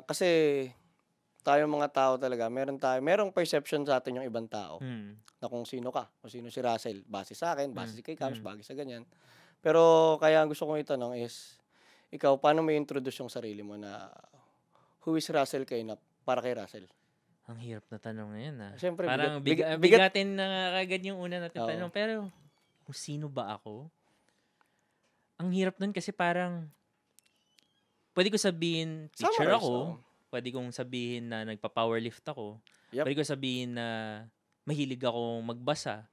Kasi tayong mga tao talaga merong perception sa atin yung ibang tao Mm. na kung sino ka, kung sino si Russell. Base sa akin, base Mm. kay Cams, Mm. base sa ganyan. Pero kaya ang gusto kong itanong is, ikaw paano mo i-introduce yung sarili mo na, who is Russell Kainap para kay Russell? Ang hirap na tanong na yan, Siyempre bigat Parang biga bigat bigatin na nga kaagad yung una nating oo, tanong. Pero kung sino ba ako? Ang hirap nun kasi parang pwede ko sabihin teacher summarize, ako, oo. pwede kong sabihin na nagpa-powerlift ako, Yep, pwede ko sabihin na mahilig ako magbasa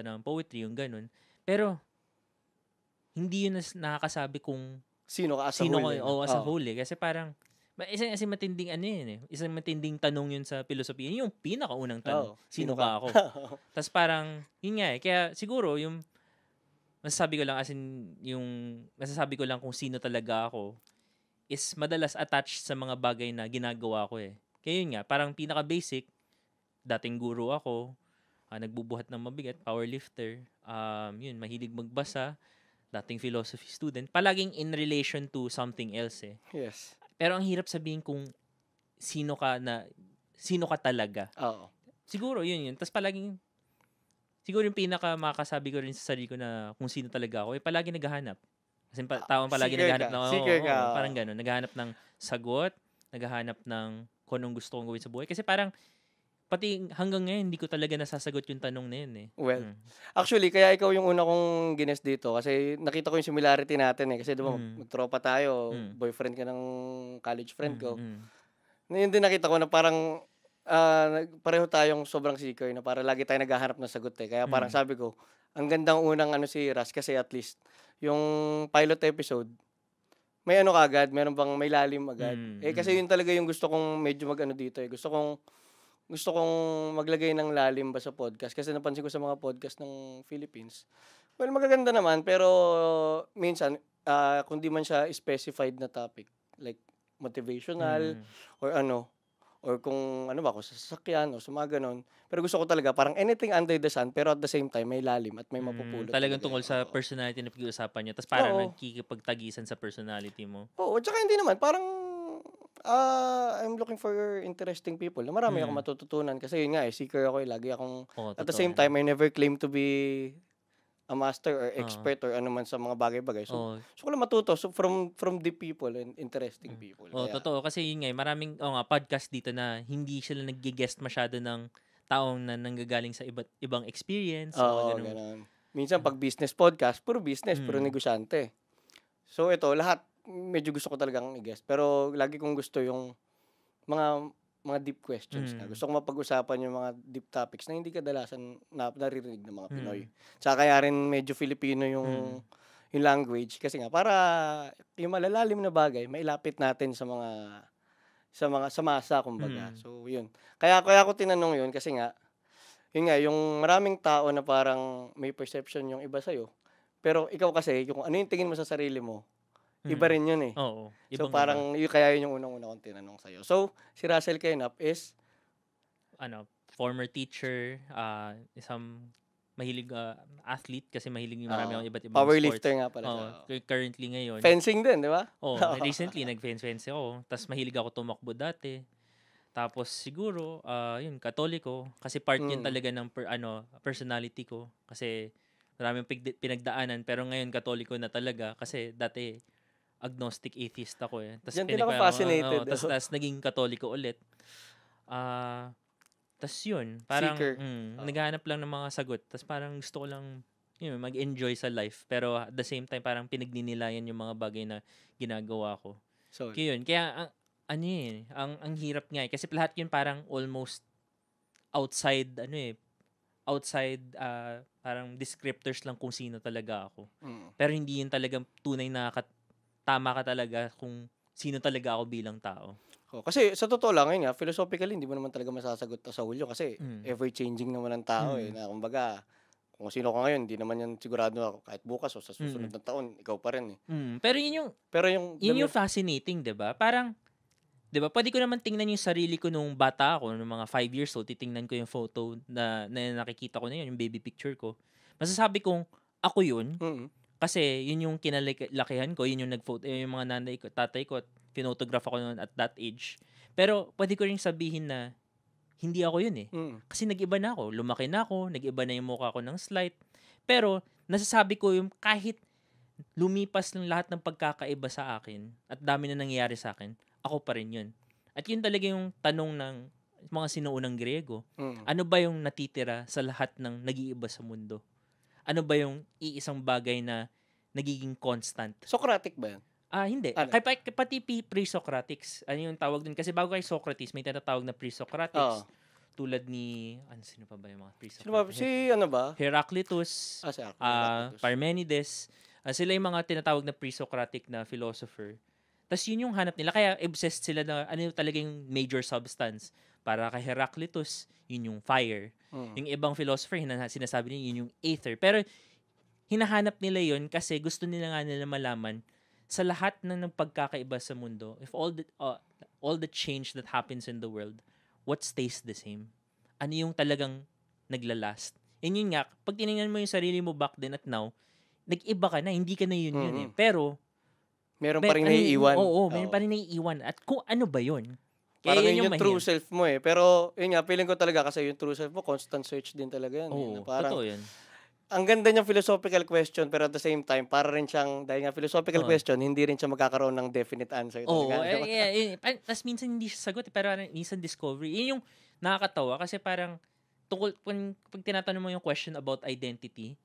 ng poetry, yung ganun. Pero hindi yun nakakasabi kung sino ka as a sino ko whole, eh, 'no? o as a Oo. whole, kasi parang isa matinding ano yun, isang matinding tanong yun sa filosofiya. Yun yung pinakaunang tanong, Oo, sino sino ka? ba ako? Tas parang yun nga, kaya siguro yung masasabi ko lang kung sino talaga ako is madalas attached sa mga bagay na ginagawa ko, Kaya yun nga, parang pinaka-basic, dating guro ako, nagbubuhat ng mabigat, powerlifter, yun, mahilig magbasa, dating philosophy student, palaging in relation to something else, Yes, Pero ang hirap sabihin kung sino ka talaga. oo. Siguro yun. Tas palaging, siguro yung pinaka makakasabi ko rin sa sarili ko na kung sino talaga ako, palagi naghahanap. Kasi taong palagi naghahanap ng, Seeker ka, parang gano'n. Naghahanap ng sagot, naghahanap ng kung anong gusto kong gawin sa buhay. Kasi parang, pati hanggang ngayon, hindi ko talaga nasasagot yung tanong na yun, well, Mm. actually kaya ikaw yung una kong gines dito kasi nakita ko yung similarity natin, kasi 'di ba Mm. magtropa tayo, Mm. boyfriend ka ng college friend Mm. ko. Mm. Na yun din nakita ko na parang, pareho tayong sobrang seeker na parang lagi tayong naghahanap ng sagot, Kaya parang Mm. sabi ko, ang gandang unang ano si Ras kasi at least yung pilot episode, may ano kaagad, meron bang may lalim agad. Mm. Kasi Mm. yun talaga yung gusto kong medyo mag-ano dito, gusto kong maglagay ng lalim ba sa podcast kasi napansin ko sa mga podcast ng Philippines, well, magaganda naman pero minsan, kung di man siya specified na topic, like motivational Mm. or ano, or kung ano ba, kung sa sasakyan o sa mga gano'n. Pero gusto ko talaga parang anything under the sun pero at the same time may lalim at may mapupulot Talagang talaga, tungkol sa oo. personality na pag-uusapan niyo, tas parang Oo, nagkikipagtagisan sa personality mo. oo, tsaka hindi naman parang, I'm looking for interesting people na marami akong Mm. matututunan kasi yun nga, seeker ako, lagi akong Oo, at the totoo same yan. time I never claim to be a master or Oo. expert or ano man sa mga bagay-bagay. So, Oo. gusto ko lang matuto from the people and interesting people Oo, kaya totoo kasi yun nga, maraming podcast dito na hindi sila nagge-guest masyado ng taong na nanggagaling sa iba't ibang experience o oo, gano'n. gano'n. Minsan 'pag business, puro Mm. negosyante. So ito lahat medyo gusto ko talagang i-guess, pero lagi kong gusto yung mga mga deep questions na. Mm. Gusto kong mapag-usapan yung mga deep topics na hindi kadalasan naririnig ng mga Pinoy. Mm. Tsaka kaya rin medyo Filipino Mm. yung language kasi nga para yung malalalim na bagay mailapit natin sa masa kumbaga. Mm. So yun. Kaya ko tinanong yun kasi nga, yun nga yung maraming tao na parang may perception yung iba sa'yo, pero ikaw kasi yung ano yung tingin mo sa sarili mo, iba Mm. rin yun, eh. Oo, So, ibang-iba. parang kaya yun yung unang-una kong tinanong sa'yo. So, si Russell Kainap is Former teacher, isang mahilig athlete kasi mahilig marami oo, akong iba't ibang powerlifter sports. nga pala siya, Oo, oo. currently ngayon. Fencing din, 'di ba? Recently nag-fence ako, tas mahilig ako tumakbo dati. Tapos siguro, yun, Katoliko kasi part yun Mm. talaga ng personality ko kasi maraming pinagdaanan, pero ngayon Katoliko na talaga kasi dati agnostic atheist ako, Tas Diyan din ako fascinated, tas oo. tas naging Katoliko ulit. Ah, Tas yun, parang Seeker, oo. naghahanap lang ng mga sagot. Tas parang gusto ko lang yun, mag-enjoy sa life, pero at the same time parang pinagninilayan yung mga bagay na ginagawa ko. So, Kaya yun, kaya ang hirap nga, kasi lahat yun parang almost outside parang descriptors lang kung sino talaga ako. mm. Pero hindi yun talagang tunay na tama ka talaga kung sino talaga ako bilang tao. Oo, kasi sa totoo lang, ngayon nga, philosophically hindi mo naman talaga masasagot sa hulyo kasi Mm. ever changing naman ang tao, Mm. na kumbaga, kung sino ka ngayon hindi naman yan sigurado ako kahit bukas o sa susunod Mm. na taon ikaw pa rin, eh. Pero yun yung Pero yung yun yung fascinating, 'di ba? Parang 'di ba, pwede ko naman tingnan yung sarili ko nung bata ako, nung mga 5 years old, titingnan ko yung photo na nakikita ko na yun, yung baby picture ko. Masasabi kong ako yun mm, kasi yun yung kinalakihan ko, yun yung nag-photo, yung mga nanay ko, tatay ko, at Pinotograph ako noon at that age. Pero pwede ko rin sabihin na hindi ako yun eh. Kasi nag-iba na ako. Lumaki na ako. Nag-iba na yung mukha ko ng slight. Pero nasasabi ko yung kahit lumipas ng lahat ng pagkakaiba sa akin at dami na nangyayari sa akin, ako pa rin yun. At yun talaga yung tanong ng mga sinuunang Griego. Ano ba yung natitira sa lahat ng nag-iiba sa mundo? Ano ba yung iisang bagay na nagiging constant? Socratic ba yan? Hindi. Ano? Pati pre-Socratics. Ano yung tawag dun? Kasi bago kay Socrates, may tinatawag na pre-Socratics. Tulad ni, sino pa ba yung mga pre-Socratics? Sino ba? Si ano ba? Heraclitus, Si Heraclitus. Parmenides. Sila yung mga tinatawag na pre-Socratic na philosopher. Tapos yun yung hanap nila. Kaya obsessed sila na ano yung talagang major substance. Para kay Heraclitus, yun yung fire. Yung ibang philosopher, sinasabi nila yun yung ether. Pero hinahanap nila yun kasi gusto nila nga nila malaman sa lahat ng pagkakaiba sa mundo, if all the change that happens in the world, what stays the same? Ano yung talagang naglalast? And yun nga, pag tinignan mo yung sarili mo back then at now, nag-iba ka na, hindi ka na yun eh. Pero, meron pa rin naiiwan. Oo, meron pa rin naiiwan. At kung ano ba yun? Kaya parang yun yung true self mo eh. Pero, yun nga, feeling ko talaga kasi yung true self mo, constant search din talaga yan. Oo, parang, totoo yun. Ang ganda niyang philosophical question, pero at the same time, para rin siyang, dahil nga philosophical question, hindi rin siya magkakaroon ng definite answer. Oo, tapos minsan hindi siya sagot, pero minsan discovery. Yun yung nakakatawa kasi parang, pag tinatanong mo yung question about identity,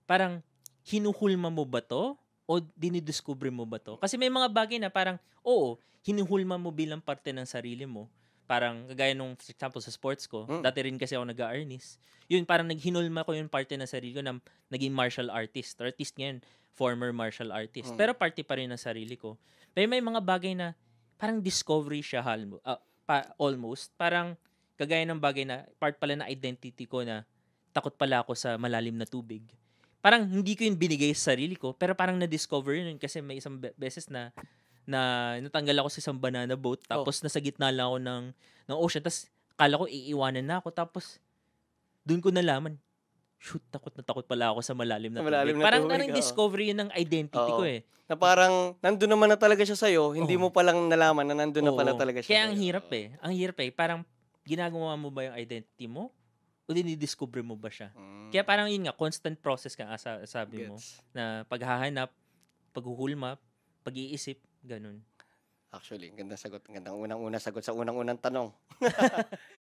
parang, hinuhulma mo ba to? O dinidiscover mo ba to? Kasi may mga bagay na parang, oo, hinuhulma mo bilang parte ng sarili mo. Parang, kagaya nung, for example, sa sports ko, dati rin kasi ako nag-a-arnis. Yun, parang hinulma ko yung parte ng sarili ko na naging martial artist. Or artist ngayon, former martial artist. Pero parte pa rin ng sarili ko. Pero may mga bagay na, parang discovery siya almost. Parang, kagaya ng bagay na, part pala na identity ko na, takot pala ako sa malalim na tubig. Parang, hindi ko yun binigay sa sarili ko, pero parang na-discover yun kasi may isang beses na natanggal ako sa isang banana boat tapos nasa gitna lang ako ng ocean tapos akala ko iiwanan na ako tapos doon ko nalaman shoot takot pala ako sa malalim na tubig. Parang discovery yun ng identity ko eh. Na parang nandun naman na talaga siya sa'yo, hindi mo palang nalaman na nandun na pala talaga siya. Kaya ang hirap eh. Parang ginagawa mo ba yung identity mo o dinidiscover mo ba siya? Kaya parang yun nga, constant process ka sabi mo na paghahanap, paghuhulma, pag-iisip, ganun. Actually, gandang sagot. Gandang unang-una sagot sa unang-unang tanong.